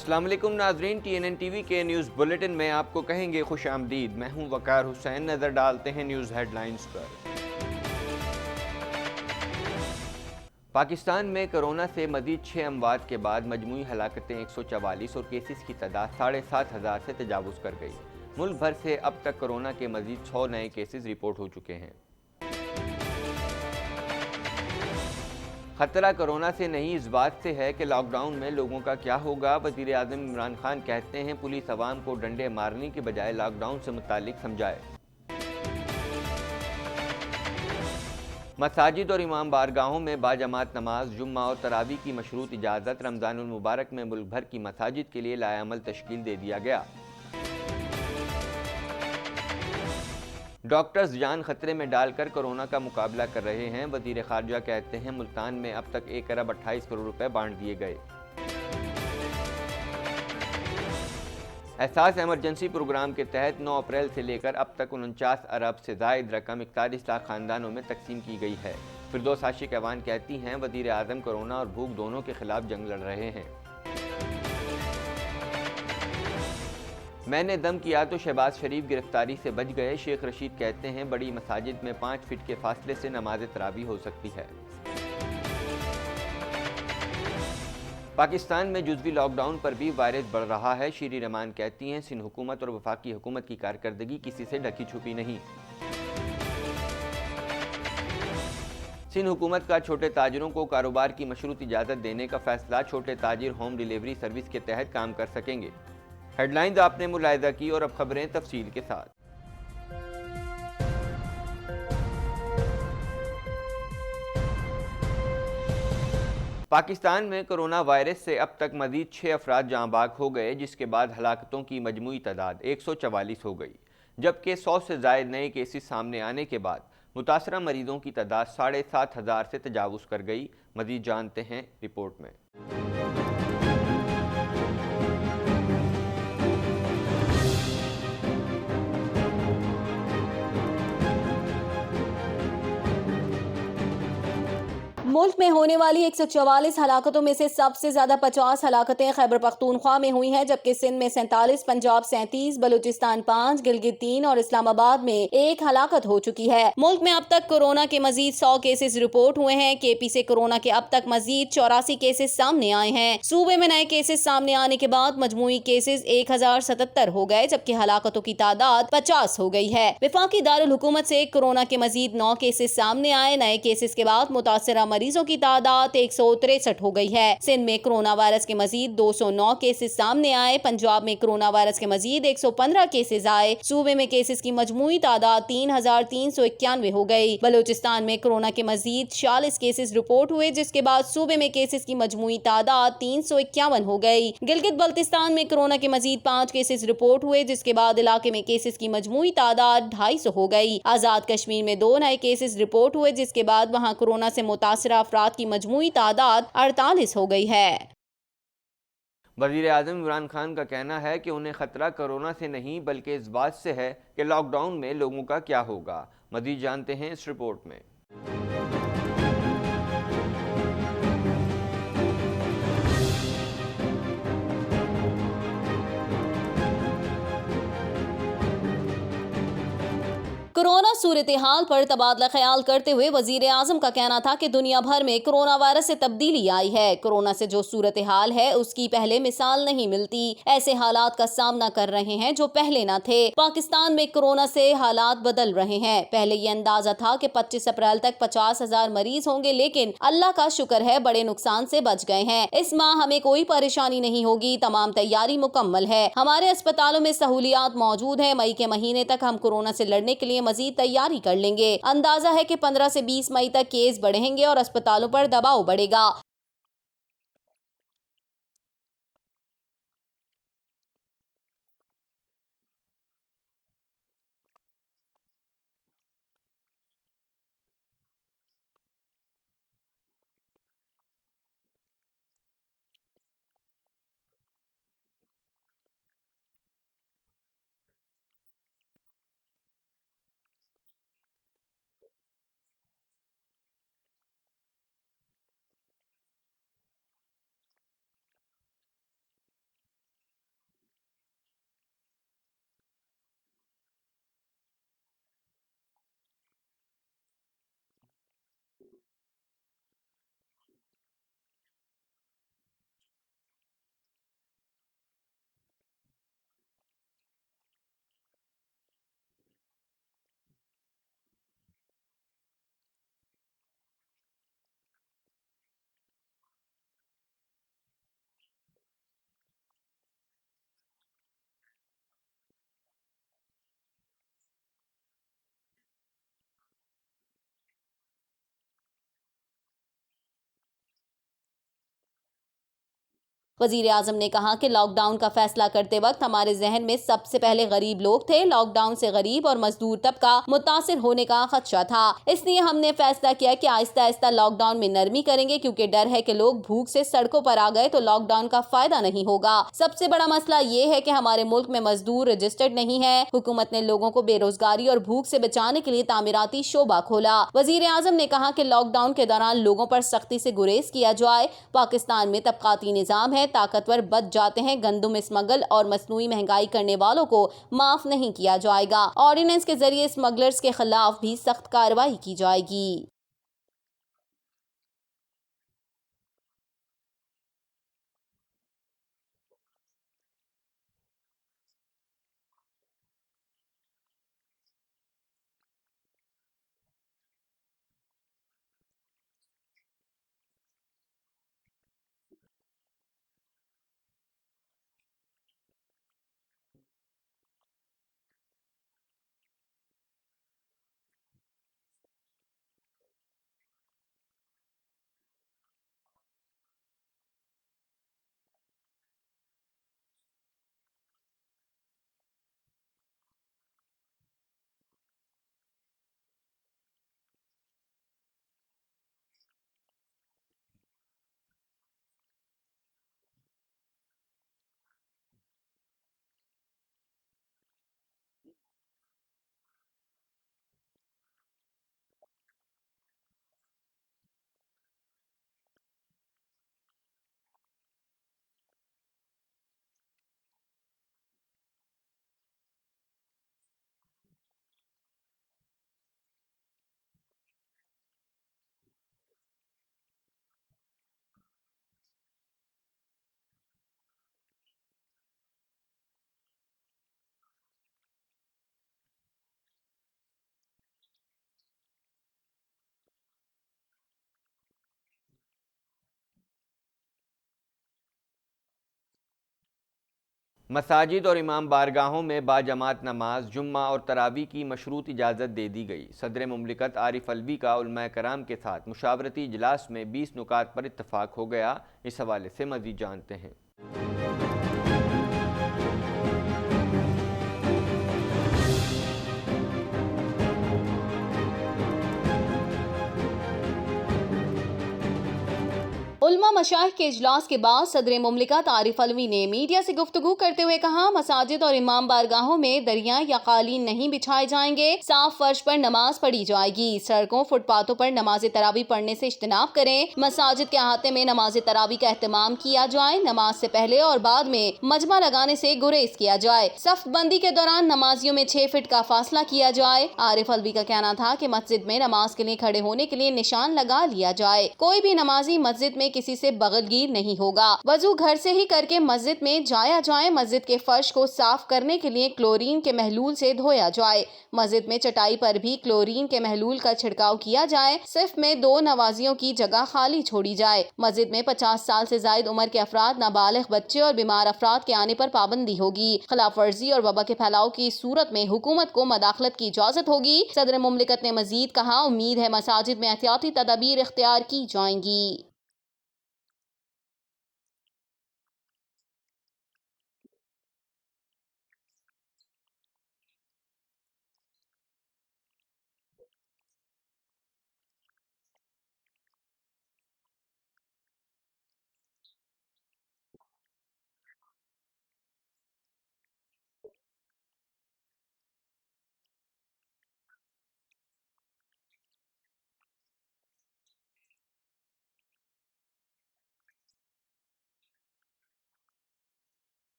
السلام علیکم ناظرین، TNN ٹی وی کے نیوز بلیٹن میں آپ کو کہیں گے خوش آمدید۔ میں ہوں وقار حسین۔ نظر ڈالتے ہیں نیوز ہیڈ لائنز پر۔ پاکستان میں کرونا سے مزید 6 اموات کے بعد مجموعی ہلاکتیں 144 اور کیسز کی تعداد 7,500 سے تجاوز کر گئی۔ ملک بھر سے اب تک کرونا کے مزید 100 نئے کیسز رپورٹ ہو چکے ہیں۔ خطرہ کرونا سے نہیں، اس بات سے ہے کہ لاک ڈاؤن میں لوگوں کا کیا ہوگا۔ وزیر اعظم عمران خان کہتے ہیں پولیس عوام کو ڈنڈے مارنے کے بجائے لاک ڈاؤن سے متعلق سمجھائے۔ مساجد اور امام بارگاہوں میں باجماعت نماز جمعہ اور تراویح کی مشروط اجازت۔ رمضان المبارک میں ملک بھر کی مساجد کے لیے لائحہ عمل تشکیل دے دیا گیا۔ ڈاکٹرز جان خطرے میں ڈال کر کرونا کا مقابلہ کر رہے ہیں۔ وزیر خارجہ کہتے ہیں ملتان میں اب تک 1 ارب 28 کروڑ روپے بانٹ دیے گئے۔ احساس ایمرجنسی پروگرام کے تحت 9 اپریل سے لے کر اب تک 49 ارب سے زائد رقم 41 لاکھ خاندانوں میں تقسیم کی گئی ہے۔ فردوس عاشق ایوان کہتی ہیں وزیر اعظم کرونا اور بھوک دونوں کے خلاف جنگ لڑ رہے ہیں۔ میں نے دم کیا تو شہباز شریف گرفتاری سے بچ گئے۔ شیخ رشید کہتے ہیں بڑی مساجد میں 5 فٹ کے فاصلے سے نماز تراویح ہو سکتی ہے۔ پاکستان میں جزوی لاک ڈاؤن پر بھی وائرس بڑھ رہا ہے۔ شیری رحمان کہتی ہیں سندھ حکومت اور وفاقی حکومت کی کارکردگی کسی سے ڈھکی چھپی نہیں۔ سندھ حکومت کا چھوٹے تاجروں کو کاروبار کی مشروط اجازت دینے کا فیصلہ۔ چھوٹے تاجر ہوم ڈیلیوری سروس کے تحت کام کر سکیں گے۔ ہیڈ لائنز آپ نے ملاحظہ کی اور اب خبریں تفصیل کے ساتھ۔ پاکستان میں کرونا وائرس سے اب تک مزید 6 افراد جاں بحق ہو گئے، جس کے بعد ہلاکتوں کی مجموعی تعداد 144 ہو گئی، جبکہ 100 سے زائد نئے کیسز سامنے آنے کے بعد متاثرہ مریضوں کی تعداد 7,500 سے تجاوز کر گئی۔ مزید جانتے ہیں رپورٹ میں۔ ملک میں ہونے والی 144 ہلاکتوں میں سے سب سے زیادہ 50 ہلاکتیں خیبر پختونخوا میں ہوئی ہیں، جبکہ سندھ میں 47، پنجاب 37، بلوچستان 5، گلگت 3 اور اسلام آباد میں 1 ہلاکت ہو چکی ہے۔ ملک میں اب تک کورونا کے مزید 100 کیسز رپورٹ ہوئے ہیں۔ KP سے کورونا کے اب تک مزید 84 کیسز سامنے آئے ہیں۔ صوبے میں نئے کیسز سامنے آنے کے بعد مجموعی کیسز 1077 ہو گئے، جبکہ ہلاکتوں کی تعداد 50 ہو گئی ہے۔ وفاقی دارالحکومت سے کورونا کے مزید 9 کیسز سامنے آئے۔ نئے کیسز کے بعد متاثرہ مریضوں کی تعداد 163 ہو گئی ہے۔ سندھ میں کورونا وائرس کے مزید 209 کیسز سامنے آئے۔ پنجاب میں کورونا وائرس کے مزید 115 کیسز آئے۔ صوبے میں کیسز کی مجموعی تعداد 3,391 ہو گئی۔ بلوچستان میں کورونا کے مزید 46 کیسز رپورٹ ہوئے، جس کے بعد صوبے میں کیسز کی مجموعی تعداد 351 ہو گئی۔ گلگت بلتستان میں کورونا کے مزید 5 کیسز رپورٹ ہوئے، جس کے بعد علاقے میں کیسز کی مجموعی تعداد 250 ہو گئی۔ آزاد کشمیر میں 2 نئے کیسز رپورٹ ہوئے، جس کے بعد وہاں کورونا سے متاثرہ افراد کی مجموعی تعداد 48 ہو گئی ہے۔ وزیر اعظم عمران خان کا کہنا ہے کہ انہیں خطرہ کرونا سے نہیں بلکہ اس بات سے ہے کہ لاک ڈاؤن میں لوگوں کا کیا ہوگا۔ مزید جانتے ہیں اس رپورٹ میں۔ کورونا صورتحال پر تبادلہ خیال کرتے ہوئے وزیر اعظم کا کہنا تھا کہ دنیا بھر میں کورونا وائرس سے تبدیلی آئی ہے۔ کورونا سے جو صورتحال ہے اس کی پہلے مثال نہیں ملتی۔ ایسے حالات کا سامنا کر رہے ہیں جو پہلے نہ تھے۔ پاکستان میں کورونا سے حالات بدل رہے ہیں۔ پہلے یہ اندازہ تھا کہ 25 اپریل تک 50,000 مریض ہوں گے، لیکن اللہ کا شکر ہے بڑے نقصان سے بچ گئے ہیں۔ اس ماہ ہمیں کوئی پریشانی نہیں ہوگی۔ تمام تیاری مکمل ہے۔ ہمارے اسپتالوں میں سہولیات موجود ہیں۔ مئی کے مہینے تک ہم کورونا سے لڑنے کے لیے مزید تیاری کر لیں گے۔ اندازہ ہے کہ 15 سے 20 مئی تک کیس بڑھیں گے اور اسپتالوں پر دباؤ بڑھے گا۔ وزیر اعظم نے کہا کہ لاک ڈاؤن کا فیصلہ کرتے وقت ہمارے ذہن میں سب سے پہلے غریب لوگ تھے۔ لاک ڈاؤن سے غریب اور مزدور طبقہ متاثر ہونے کا خدشہ تھا، اس لیے ہم نے فیصلہ کیا کہ آہستہ آہستہ لاک ڈاؤن میں نرمی کریں گے، کیونکہ ڈر ہے کہ لوگ بھوک سے سڑکوں پر آ گئے تو لاک ڈاؤن کا فائدہ نہیں ہوگا۔ سب سے بڑا مسئلہ یہ ہے کہ ہمارے ملک میں مزدور رجسٹرڈ نہیں ہے۔ حکومت نے لوگوں کو بے روزگاری اور بھوک سے بچانے کے لیے تعمیراتی شعبہ کھولا۔ وزیر اعظم نے کہا کہ لاک ڈاؤن کے دوران لوگوں پر سختی سے گریز کیا جائے۔ پاکستان میں طبقاتی نظام ہے، طاقتور بچ جاتے ہیں، گندم اسمگل اور مصنوعی مہنگائی کرنے والوں کو معاف نہیں کیا جائے گا۔ آرڈیننس کے ذریعے اسمگلرز کے خلاف بھی سخت کارروائی کی جائے گی۔ مساجد اور امام بارگاہوں میں باجماعت نماز جمعہ اور تراویح کی مشروط اجازت دے دی گئی۔ صدر مملکت عارف الوی کا علماء کرام کے ساتھ مشاورتی اجلاس میں 20 نکات پر اتفاق ہو گیا۔ اس حوالے سے مزید جانتے ہیں۔ علماء مشائخ کے اجلاس کے بعد صدر مملکت عارف الوی نے میڈیا سے گفتگو کرتے ہوئے کہا، مساجد اور امام بارگاہوں میں دریاں یا قالین نہیں بچھائے جائیں گے، صاف فرش پر نماز پڑھی جائے گی۔ سڑکوں، فٹ پاتھوں پر نماز تراویح پڑھنے سے اجتناب کریں۔ مساجد کے احاطے میں نماز تراویح کا اہتمام کیا جائے۔ نماز سے پہلے اور بعد میں مجمع لگانے سے گریز کیا جائے۔ صف بندی کے دوران نمازیوں میں 6 فٹ کا فاصلہ کیا جائے۔ عارف الوی کا کہنا تھا کہ مسجد میں نماز کے لیے کھڑے ہونے کے لیے نشان لگا لیا جائے۔ کوئی بھی نمازی مسجد میں کسی سے بغل گیر نہیں ہوگا۔ وضو گھر سے ہی کر کے مسجد میں جایا جائے۔ مسجد کے فرش کو صاف کرنے کے لیے کلورین کے محلول سے دھویا جائے۔ مسجد میں چٹائی پر بھی کلورین کے محلول کا چھڑکاؤ کیا جائے۔ صف میں 2 نمازیوں کی جگہ خالی چھوڑی جائے۔ مسجد میں 50 سال سے زائد عمر کے افراد، نابالغ بچے اور بیمار افراد کے آنے پر پابندی ہوگی۔ خلاف ورزی اور وبا کے پھیلاؤ کی صورت میں حکومت کو مداخلت کی اجازت ہوگی۔ صدر مملکت نے مزید کہا، امید ہے مساجد میں احتیاطی تدابیر اختیار کی جائیں گی۔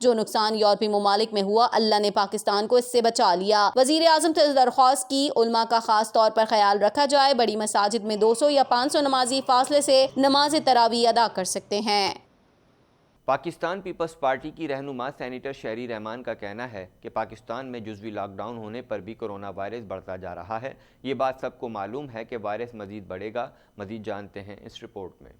جو نقصان یورپی ممالک میں ہوا اللہ نے پاکستان کو اس سے بچا لیا۔ وزیر اعظم سے درخواست کی علماء کا خاص طور پر خیال رکھا جائے، بڑی مساجد میں 200 یا 500 نمازی فاصلے سے نماز تراویح ادا کر سکتے ہیں۔ پاکستان پیپلز پارٹی کی رہنما سینیٹر شہری رحمان کا کہنا ہے کہ پاکستان میں جزوی لاک ڈاؤن ہونے پر بھی کورونا وائرس بڑھتا جا رہا ہے۔ یہ بات سب کو معلوم ہے کہ وائرس مزید بڑھے گا۔ مزید جانتے ہیں اس رپورٹ میں۔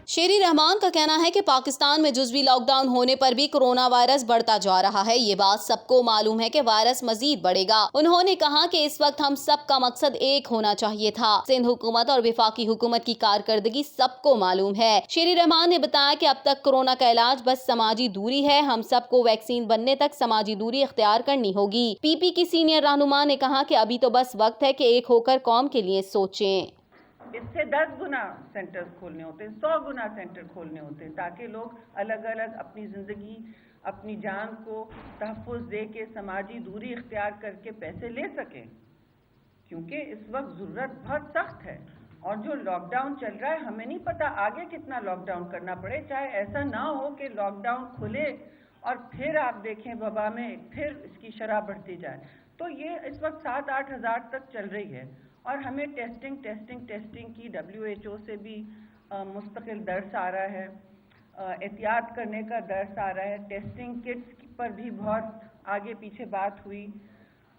شیری رحمان کا کہنا ہے کہ پاکستان میں جزوی لاک ڈاؤن ہونے پر بھی کورونا وائرس بڑھتا جا رہا ہے۔ یہ بات سب کو معلوم ہے کہ وائرس مزید بڑھے گا۔ انہوں نے کہا کہ اس وقت ہم سب کا مقصد ایک ہونا چاہیے تھا۔ سندھ حکومت اور وفاقی حکومت کی کارکردگی سب کو معلوم ہے۔ شیری رحمان نے بتایا کہ اب تک کورونا کا علاج بس سماجی دوری ہے، ہم سب کو ویکسین بننے تک سماجی دوری اختیار کرنی ہوگی۔ پی پی کی سینئر رہنما نے کہا کہ ابھی تو بس وقت ہے کہ ایک ہو کر قوم کے لیے سوچیں۔ اس سے 10 گنا سینٹرز کھولنے ہوتے ہیں، 100 گنا سینٹر کھولنے ہوتے ہیں، تاکہ لوگ الگ الگ اپنی زندگی، اپنی جان کو تحفظ دے کے سماجی دوری اختیار کر کے پیسے لے سکیں، کیونکہ اس وقت ضرورت بہت سخت ہے۔ اور جو لاک ڈاؤن چل رہا ہے ہمیں نہیں پتا آگے کتنا لاک ڈاؤن کرنا پڑے، چاہے ایسا نہ ہو کہ لاک ڈاؤن کھلے اور پھر آپ دیکھیں وبا میں پھر اس کی شرح بڑھتی جائے۔ تو یہ اس وقت 7-8 ہزار تک چل رہی ہے، اور ہمیں ٹیسٹنگ کی WHO سے بھی مستقل درس آ رہا ہے، احتیاط کرنے کا درس آ رہا ہے۔ ٹیسٹنگ کٹس پر بھی بہت آگے پیچھے بات ہوئی۔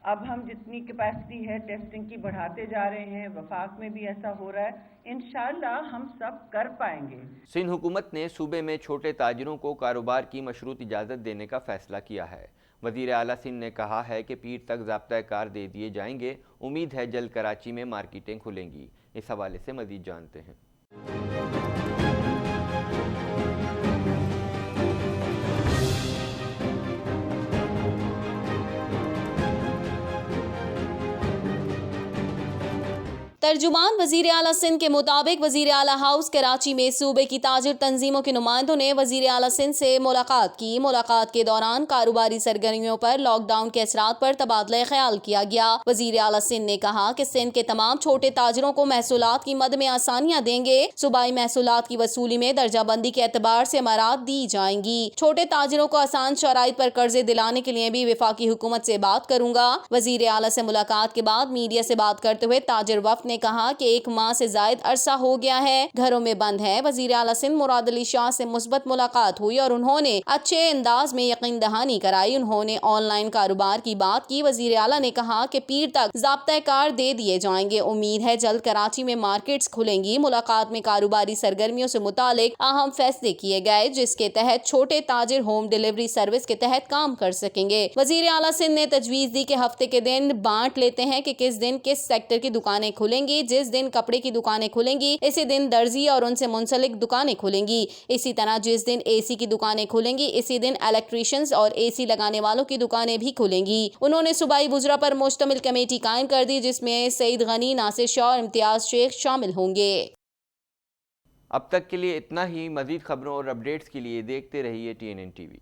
اب ہم جتنی کیپیسٹی ہے ٹیسٹنگ کی بڑھاتے جا رہے ہیں، وفاق میں بھی ایسا ہو رہا ہے، انشاءاللہ ہم سب کر پائیں گے۔ سندھ حکومت نے صوبے میں چھوٹے تاجروں کو کاروبار کی مشروط اجازت دینے کا فیصلہ کیا ہے۔ وزیر اعلیٰ سندھ نے کہا ہے کہ پیر تک ضابطۂ کار دے دیے جائیں گے۔ امید ہے جلد کراچی میں مارکیٹیں کھلیں گی۔ اس حوالے سے مزید جانتے ہیں۔ ترجمان وزیر اعلیٰ سندھ کے مطابق وزیر اعلیٰ ہاؤس کراچی میں صوبے کی تاجر تنظیموں کے نمائندوں نے وزیر اعلیٰ سندھ سے ملاقات کی۔ ملاقات کے دوران کاروباری سرگرمیوں پر لاک ڈاؤن کے اثرات پر تبادلہ خیال کیا گیا۔ وزیر اعلیٰ سندھ نے کہا کہ سندھ کے تمام چھوٹے تاجروں کو محصولات کی مد میں آسانیاں دیں گے۔ صوبائی محصولات کی وصولی میں درجہ بندی کے اعتبار سے امارات دی جائیں گی۔ چھوٹے تاجروں کو آسان شرائط پر قرضے دلانے کے لیے بھی وفاقی حکومت سے بات کروں گا۔ وزیر اعلیٰ سے ملاقات کے بعد میڈیا سے بات کرتے ہوئے تاجر وفد نے کہا کہ 1 ماہ سے زائد عرصہ ہو گیا ہے، گھروں میں بند ہے۔ وزیر اعلیٰ سندھ مراد علی شاہ سے مثبت ملاقات ہوئی اور انہوں نے اچھے انداز میں یقین دہانی کرائی۔ انہوں نے آن لائن کاروبار کی بات کی۔ وزیر اعلیٰ نے کہا کہ پیر تک ضابطۂ کار دے دیے جائیں گے۔ امید ہے جلد کراچی میں مارکیٹس کھلیں گی۔ ملاقات میں کاروباری سرگرمیوں سے متعلق اہم فیصلے کیے گئے، جس کے تحت چھوٹے تاجر ہوم ڈیلیوری سروس کے تحت کام کر سکیں گے۔ وزیر اعلیٰ سندھ نے تجویز دی کہ ہفتے کے دن بانٹ لیتے ہیں کہ کس دن کس سیکٹر کی دکانیں کھلیں گی۔ جس دن کپڑے کی دکانیں کھلیں گی اسی دن درزی اور ان سے منسلک دکانیں کھلیں گی۔ اسی طرح جس دن AC کی دکانیں کھلیں گی اسی دن الیکٹریشینز اور AC لگانے والوں کی دکانیں بھی کھلیں گی۔ انہوں نے صوبائی وزراء پر مشتمل کمیٹی قائم کر دی، جس میں سعید غنی، ناصر شاہ اور امتیاز شیخ شامل ہوں گے۔ اب تک کے لیے اتنا ہی۔ مزید خبروں اور اپڈیٹس کے لیے دیکھتے رہیے TNN TV۔